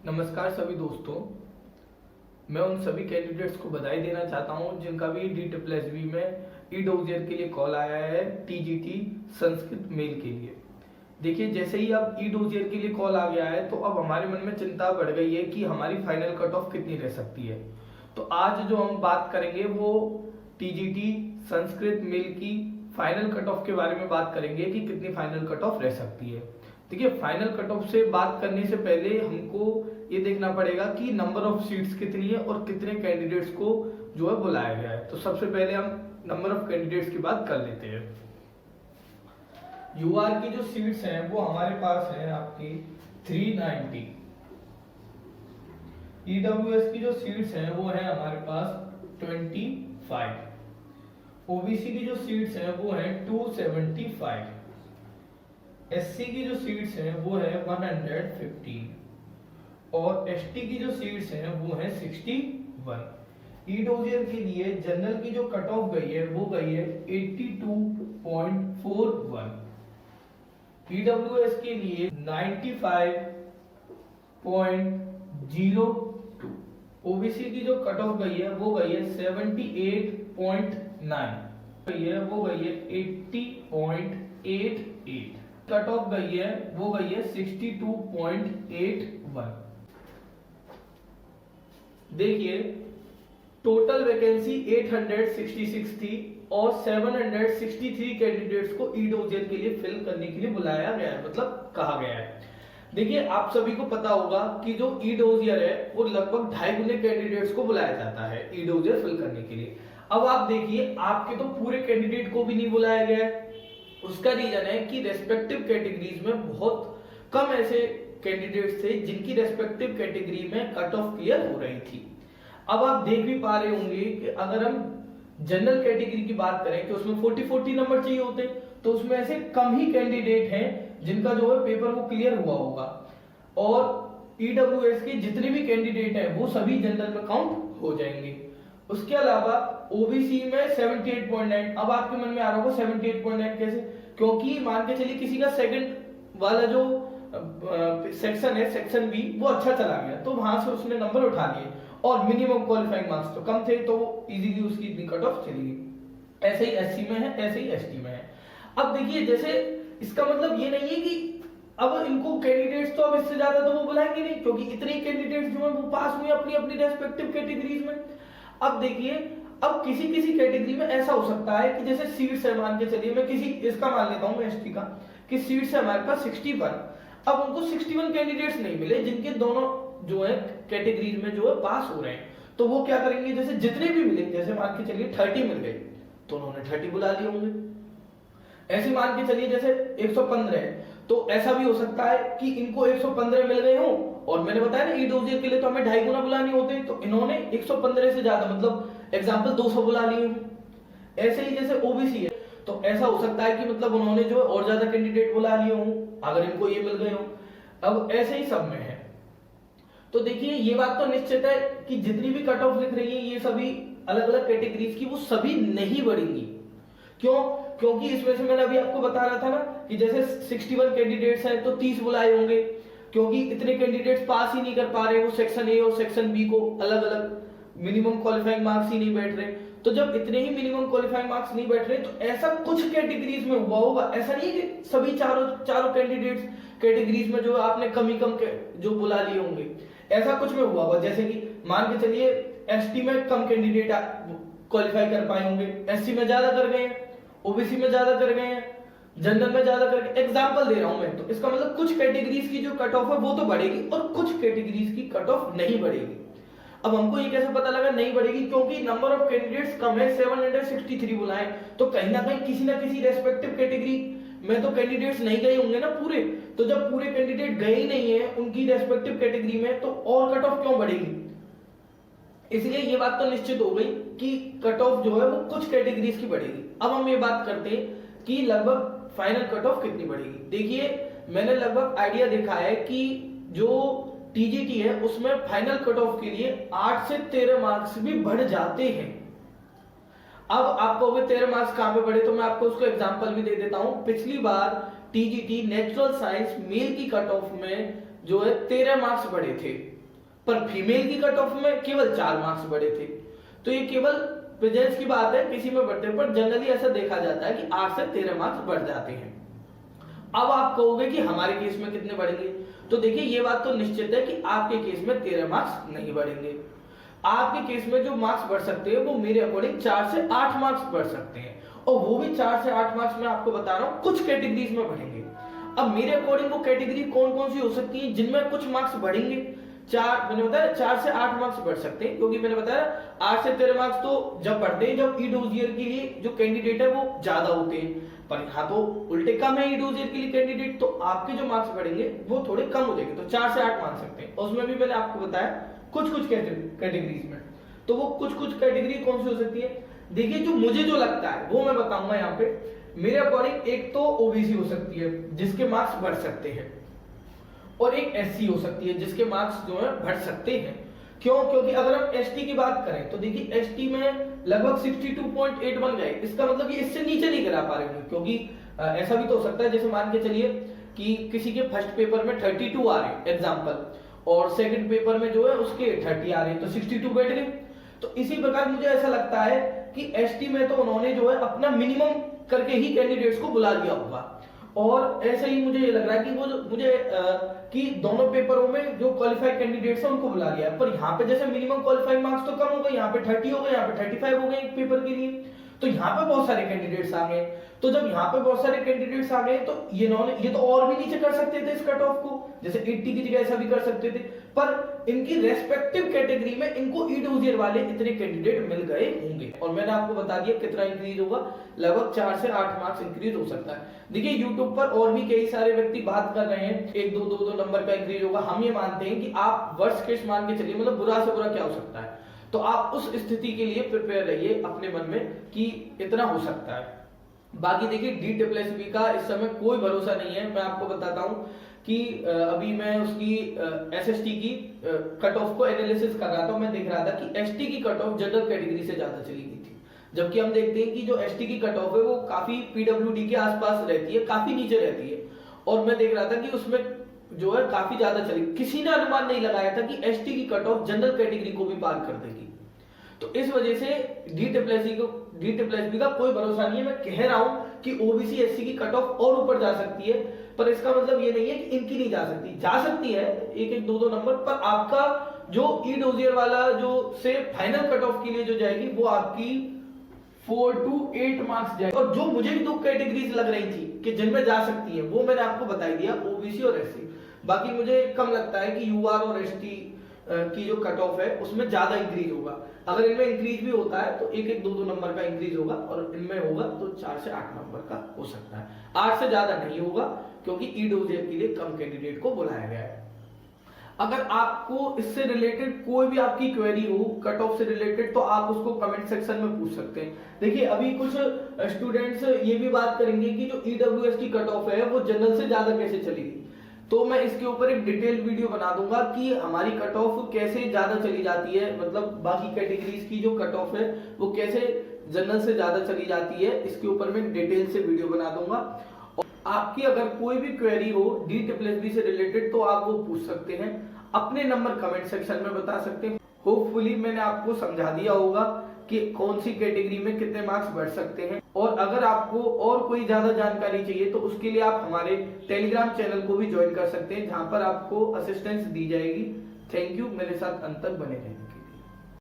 नमस्कार सभी दोस्तों। मैं उन सभी कैंडिडेट्स को बधाई देना चाहता हूं जिनका भी DSSB में ई-डोजियर के लिए कॉल आया है TGT संस्कृत मेल के लिए। देखिए, जैसे ही अब ई-डोजियर के लिए कॉल आ गया है तो अब हमारे मन में चिंता बढ़ गई है कि हमारी फाइनल कट ऑफ कितनी रह सकती है। तो आज जो हम बात करेंगे वो TGT संस्कृत मेल की फाइनल कट ऑफ के बारे में बात करेंगे कि कितनी फाइनल कट ऑफ रह सकती है। देखिए, फाइनल कट ऑफ से बात करने से पहले हमको ये देखना पड़ेगा कि नंबर ऑफ सीट्स कितनी है और कितने कैंडिडेट्स को जो है बुलाया गया है। तो सबसे पहले हम नंबर ऑफ कैंडिडेट्स की बात कर लेते हैं। यूआर की जो सीट्स हैं वो हमारे पास है आपकी 390। ईडब्ल्यूएस की जो सीट्स हैं वो है हमारे पास 25। ओबीसी की जो सीट्स हैं वो है 275। एससी की जो सीट्स हैं वो है 115 और एसटी की जो सीट्स हैं वो है 61। ई-डोजियर के लिए जनरल की जो कट ऑफ गई है वो गई है 82.41। ईडब्ल्यूएस के लिए 95.02। ओबीसी की जो कट ऑफ गई है वो गई है 78.9। वो गई है 80.88। कट ऑफ गई है वो गई है 62.81। देखिए, टोटल वैकेंसी 866 थी और 763 कैंडिडेट्स को ई-डोजियर के लिए फिल करने के लिए बुलाया गया है, मतलब कहा गया है। देखिए, आप सभी को पता होगा कि जो ई-डोजियर है वो लगभग 2.5 गुने कैंडिडेट्स को बुलाया जाता है ई-डोजियर फिल करने के लिए। अब आप देखिए, आपके तो पूरे कैंडिडेट को भी नहीं बुलाया गया है। उसका रीजन है कि रेस्पेक्टिव कैटेगरीज में बहुत कम ऐसे कैंडिडेट्स थे जिनकी रेस्पेक्टिव कैटेगरी में कट ऑफ क्लियर हो रही थी। अब आप देख भी पा रहे होंगे कि अगर हम जनरल कैटेगरी की बात करें कि उसमें 40 नंबर चाहिए होते, तो उसमें ऐसे कम ही कैंडिडेट हैं जिनका जो है पेपर वो क्लियर हुआ होगा। और ईडब्ल्यूएस के जितने भी कैंडिडेट हैं वो सभी जनरल में काउंट हो जाएंगे। उसके अलावा ओबीसी में 78.9। अब आपके मन में आ रहा होगा 78.9 कैसे? क्योंकि मान के चलिए किसी का सेकंड वाला जो सेक्शन है, सेक्शन बी, वो अच्छा चला गया तो वहां से उसने नंबर उठा लिए और मिनिमम क्वालिफाइंग मार्क्स तो कम थे तो वो इजीली उसकी इतनी कट ऑफ चली गई। ऐसे ही एससी में है, ऐसे ही एसटी में है। अब देखिए, जैसे इसका मतलब ये नहीं है कि अब इनको कैंडिडेट्स तो अब इससे ज्यादा तो वो बुलाएंगे नहीं, क्योंकि इतने कैंडिडेट्स जो है वो पास हुए अपनी अपनी रेस्पेक्टिव कैटेगरीज में। अब देखिए, अब किसी किसी कैटेगरी में ऐसा हो सकता है कि जैसे सीट्स है, मान के चलिए मैं किसी इसका मान लेता हूं, मैं एसटी का, कि सीट्स है हमारे पास 61। अब उनको 61 कैंडिडेट्स नहीं मिले जिनके दोनों जो है कैटेगरीज में जो है पास हो रहे हैं, तो वो क्या करेंगे, जैसे जितने भी मिले, जैसे मान के चलिए 30 मिल गए तो उन्होंने 30 बुला लिए होंगे। ऐसे मान के चलिए जैसे 115 है तो ऐसा भी हो सकता है कि इनको 115 मिल गए हों और मैंने बताया ना ई-डोजियर के लिए तो हमें 2.5 गुना बुलाने होते, तो इन्होंने 115 से ज्यादा, मतलब एग्जाम्पल 200 बुला लिए हों। ऐसे ही जैसे ओबीसी है तो ऐसा हो सकता है कि मतलब उन्होंने जो है और ज्यादा कैंडिडेट बुला लिए हों अगर इनको ये मिल गए हों। अब ऐसे ही सब में है। तो देखिए, ये बात तो निश्चित है कि जितनी भी कट ऑफ लिख रही है ये सभी अलग अलग कैटेगरीज की, वो सभी नहीं बढ़ेंगी। क्यों? क्योंकि इसमें से मैंने अभी आपको बता रहा था ना कि जैसे 61 कैंडिडेट्स हैं तो 30 बुलाए होंगे, क्योंकि इतने कैंडिडेट्स पास ही नहीं कर पा रहे, वो सेक्शन ए और सेक्शन बी को अलग अलग मिनिमम क्वालिफाइंग मार्क्स ही नहीं बैठ रहे। तो जब इतने ही मिनिमम क्वालिफाइंग मार्क्स नहीं बैठ रहे तो ऐसा कुछ कैटेगरीज में हुआ होगा। ऐसा नहीं है कि सभी चारों कैंडिडेट्स कैटेगरीज में जो आपने कम ही कम जो बुला लिए होंगे, ऐसा कुछ में हुआ होगा। जैसे कि मान के चलिए एसटी में कम कैंडिडेट क्वालिफाई कर पाए होंगे, एससी में ज्यादा कर गए, ओबीसी में ज्यादा कर गए, जनरल में ज्यादा कर गए। एग्जांपल दे रहा हूं मैं, तो इसका मतलब कुछ कैटेगरीज की जो कट ऑफ है वो तो बढ़ेगी और कुछ कैटेगरीज की कट ऑफ नहीं बढ़ेगी। अब हमको ये कैसे पता लगा नहीं बढ़ेगी? क्योंकि नंबर ऑफ कैंडिडेट्स कम है, 763 बुलाए, तो कहीं ना किसी रेस्पेक्टिव कैटेगरी में तो कैंडिडेट्स नहीं गए होंगे ना पूरे। तो जब पूरे कैंडिडेट गए ही नहीं है उनकी रेस्पेक्टिव कैटेगरी में, तो और कट ऑफ क्यों बढ़ेगी? इसलिए ये बात तो निश्चित हो गई कि कट ऑफ जो है वो कुछ कैटेगरीज की बढ़ेगी। अब हम ये बात करते हैं कि लगभग फाइनल कट ऑफ कितनी बढ़ेगी। देखिए, मैंने लगभग आइडिया देखा है कि जो टीजीटी है उसमें फाइनल कट ऑफ के लिए 8 से 13 मार्क्स भी बढ़ जाते हैं। अब आप कहोगे 13 मार्क्स कहां पे बढ़े, तो मैं आपको उसको एग्जांपल भी दे देता हूं। पिछली बार टीजीटी नेचुरल साइंस मेल की कट ऑफ में जो है 13 मार्क्स बढ़े थे, पर फीमेल की कट ऑफ में केवल 4 मार्क्स बढ़े थे। तो ये केवल प्रेजेंस की बात है, किसी में बढ़ते हैं, पर जनरली ऐसा देखा जाता है कि 8 से 13 मार्क्स बढ़ जाते हैं। अब आप कहोगे कि हमारे केस में कितने बढ़ेंगे, तो देखिए ये बात तो निश्चित है कि आपके केस में 13 मार्क्स नहीं बढ़ेंगे। आपके केस में जो मार्क्स बढ़ सकते हैं वो मेरे अकॉर्डिंग 4 से 8 मार्क्स बढ़ सकते हैं, और वो भी 4 से 8 मार्क्स मैं आपको बता रहा हूं कुछ कैटेगरीज में बढ़ेंगे। अब मेरे अकॉर्डिंग वो कैटेगरी कौन कौन सी हो सकती है जिनमें कुछ मार्क्स बढ़ेंगे। मैंने बताया 4 से 8 मार्क्स बढ़ सकते हैं, क्योंकि मैंने बताया 8 से 13 मार्क्स तो जब बढ़ते हैं जब ई डोजियर के लिए जो कैंडिडेट है वो ज्यादा होते हैं, पर यहाँ तो उल्टे कम है ई डोजियर के लिए कैंडिडेट, तो आपके जो मार्क्स बढ़ेंगे वो थोड़े कम हो जाएंगे, तो 4 से 8 मान सकते हैं। उसमें भी मैंने आपको बताया कुछ कुछ कैटेगरीज में, तो वो कुछ कुछ कैटेगरी कौन सी हो सकती है। देखिए जो मुझे जो लगता है वो मैं बताऊंगा यहाँ पे। मेरे अकॉर्डिंग एक तो ओबीसी हो सकती है जिसके मार्क्स बढ़ सकते हैं, और एक एससी हो सकती है जिसके मार्क्स जो है बढ़ सकते हैं। क्यों? क्योंकि अगर हम एसटी की बात करें तो देखिए एसटी में लगभग 62.81 गए, इसका मतलब ये इससे नीचे नहीं गिरा पा रहे होंगे, क्योंकि ऐसा भी तो हो सकता है जैसे मान के चलिए कि किसी के फर्स्ट पेपर में 32 आ रहे हैं एग्जाम्पल, और सेकंड पेपर में जो है उसके 30 आ रहे हैं, तो 62 बैठ गए। तो इसी प्रकार मुझे ऐसा लगता है कि एसटी में तो उन्होंने जो है अपना मिनिमम करके ही कैंडिडेट्स को बुला लिया होगा, और ऐसे ही मुझे ये लग रहा है कि वो मुझे कि दोनों पेपरों में जो क्वालिफाइड कैंडिडेट्स हैं उनको बुला लिया, पर यहाँ पे जैसे मिनिमम क्वालिफाइंग मार्क्स तो कम हो गए, यहाँ पे 30 हो गए, यहाँ पे 35 हो गए एक पेपर के लिए, तो यहाँ पे बहुत सारे कैंडिडेट्स आ गए। तो जब यहाँ पे बहुत सारे कैंडिडेट्स आ गए तो ये तो और भी नीचे कर सकते थे इस कट ऑफ को, जैसे 80 की जगह ऐसा भी कर सकते थे, पर इनकी रेस्पेक्टिव कैटेगरी में इनको ई डोजियर वाले इतने कैंडिडेट मिल गए होंगे। और मैंने आपको बता दिया कितना इंक्रीज होगा, लगभग 4 से 8 मार्क्स इंक्रीज हो सकता है। देखिए यूट्यूब पर और भी कई सारे व्यक्ति बात कर रहे हैं 1-2 नंबर का इंक्रीज होगा। हम ये मानते हैं कि आप वर्स्ट केस मान के चलिए, मतलब बुरा से बुरा क्या हो सकता है, तो आप उस स्थिति के लिए प्रिपेयर रहिए अपने मन में कि इतना हो सकता है। बाकी देखिए DSSB का इस समय कोई भरोसा नहीं है। मैं आपको बताता हूं कि अभी मैं उसकी SST की कट ऑफ को एनालिसिस कर रहा था, मैं देख रहा था कि ST की कट ऑफ जनरल कैटेगरी से ज्यादा चली गई थी, जबकि हम देखते हैं कि जो ST की कट ऑफ है वो काफी PWD के आसपास रहती है, काफी नीचे रहती है, और मैं देख रहा था कि उसमें जो है काफी ज्यादा चली। किसी ने अनुमान नहीं लगाया था कि ST की कट ऑफ जनरल कैटेगरी को भी पार कर देगी, तो इस वजह से DSSB का कोई भरोसा नहीं है। मैं कह रहा हूं कि OBC SC की कट ऑफ और ऊपर जा सकती है, पर इसका मतलब ये नहीं है कि इनकी नहीं जा सकती, जा सकती है 1-2 नंबर, पर आपका जो ई डोजियर वाला जो से फाइनल कट ऑफ के लिए जो जाएगी वो आपकी 4 to 8 मार्क्स जाएगी। और जो मुझे भी 2 कैटेगरीज लग रही थी कि जिनमें जा सकती है वो मैंने आपको बता दिया, OBC और SC। बाकी मुझे कम लगता है कि UR और ST की जो कट ऑफ है उसमें ज्यादा इंक्रीज होगा। अगर इनमें इंक्रीज भी होता है तो 1-2 नंबर का इंक्रीज होगा, और इनमें होगा तो 4 से 8 नंबर का हो सकता है, 8 से ज्यादा नहीं होगा, क्योंकि ई डोजियर के लिए कम कैंडिडेट को बुलाया गया है। अगर आपको इससे रिलेटेड कोई भी आपकी क्वेरी हो कट ऑफ से रिलेटेड, तो आप उसको कमेंट सेक्शन में पूछ सकते हैं। देखिए अभी कुछ स्टूडेंट्स ये भी बात करेंगे कि जो EWS की कट ऑफ है वो जनरल से ज्यादा कैसे चलेगी, तो मैं इसके ऊपर एक डिटेल वीडियो बना दूंगा कि हमारी कट ऑफ कैसे ज्यादा चली जाती है, मतलब बाकी कैटेगरीज की जो कट ऑफ है वो कैसे जनरल से ज्यादा चली जाती है, इसके ऊपर मैं डिटेल से वीडियो बना दूंगा। और आपकी अगर कोई भी क्वेरी हो DSSB से रिलेटेड तो आप वो पूछ सकते हैं, अपने नंबर कमेंट सेक्शन में बता सकते हैं। होपफुली मैंने आपको समझा दिया होगा कि कौन सी कैटेगरी में कितने मार्क्स बढ़ सकते हैं, और अगर आपको और कोई ज्यादा जानकारी चाहिए तो उसके लिए आप हमारे टेलीग्राम चैनल को भी ज्वाइन कर सकते हैं, जहां पर आपको असिस्टेंस दी जाएगी। थैंक यू मेरे साथ अंत तक बने रहने के लिए।